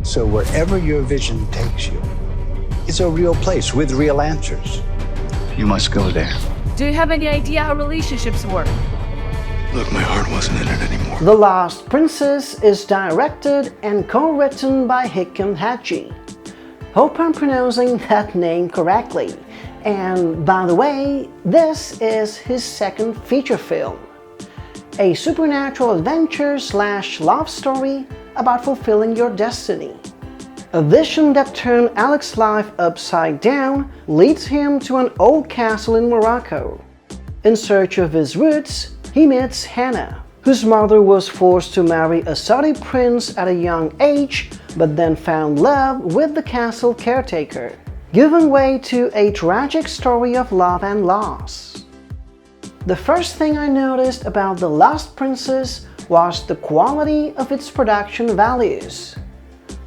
So wherever your vision takes you is a real place with real answers. You must go there. Do you have any idea how relationships work? Look, my heart wasn't in it anymore. The Last Princess is directed and co-written by Hicham Hajji. Hope I'm pronouncing that name correctly. And by the way, this is his second feature film. A supernatural adventure / love story about fulfilling your destiny. A vision that turned Alec's life upside down leads him to an old castle in Morocco. In search of his roots, he meets Hana, whose mother was forced to marry a Saudi prince at a young age, but then found love with the castle caretaker, giving way to a tragic story of love and loss. The first thing I noticed about The Last Princess was the quality of its production values.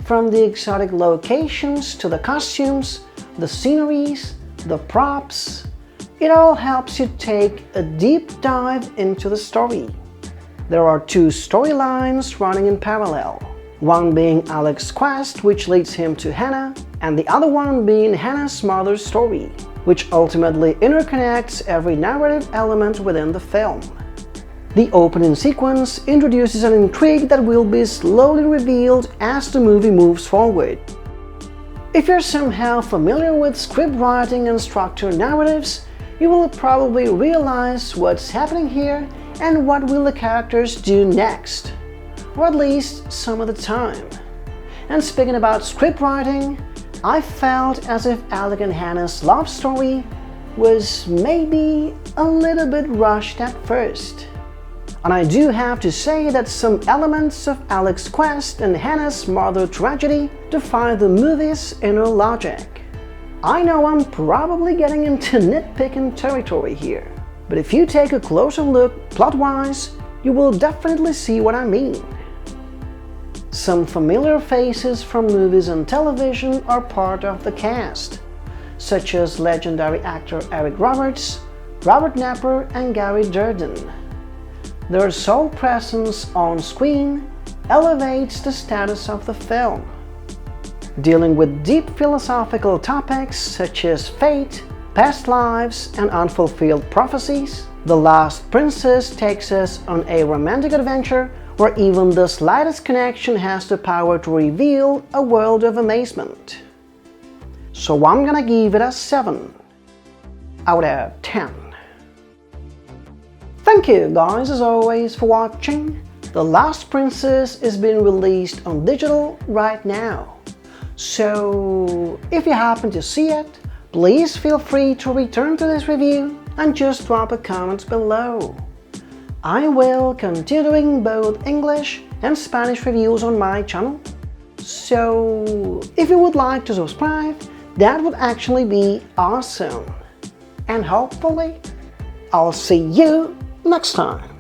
From the exotic locations to the costumes, the sceneries, the props, it all helps you take a deep dive into the story. There are two storylines running in parallel, one being Alec's quest, which leads him to Hana, and the other one being Hana's mother's story, which ultimately interconnects every narrative element within the film. The opening sequence introduces an intrigue that will be slowly revealed as the movie moves forward. If you're somehow familiar with script writing and structured narratives, you will probably realize what's happening here and what will the characters do next, or at least some of the time. And speaking about script writing, I felt as if Alec and Hana's love story was maybe a little bit rushed at first. And I do have to say that some elements of Alec's quest and Hana's mother tragedy defy the movie's inner logic. I know I'm probably getting into nitpicking territory here, but if you take a closer look plot-wise, you will definitely see what I mean. Some familiar faces from movies and television are part of the cast, such as legendary actor Eric Roberts, Robert Napper, and Gary Durden. Their sole presence on screen elevates the status of the film. Dealing with deep philosophical topics such as fate, past lives, and unfulfilled prophecies, The Last Princess takes us on a romantic adventure where even the slightest connection has the power to reveal a world of amazement. So I'm gonna give it a 7 out of 10. Thank you guys as always for watching. The Last Princess is being released on digital right now. So if you happen to see it, please feel free to return to this review and just drop a comment below. I will continue doing both English and Spanish reviews on my channel. So if you would like to subscribe, that would actually be awesome. And hopefully, I'll see you next time.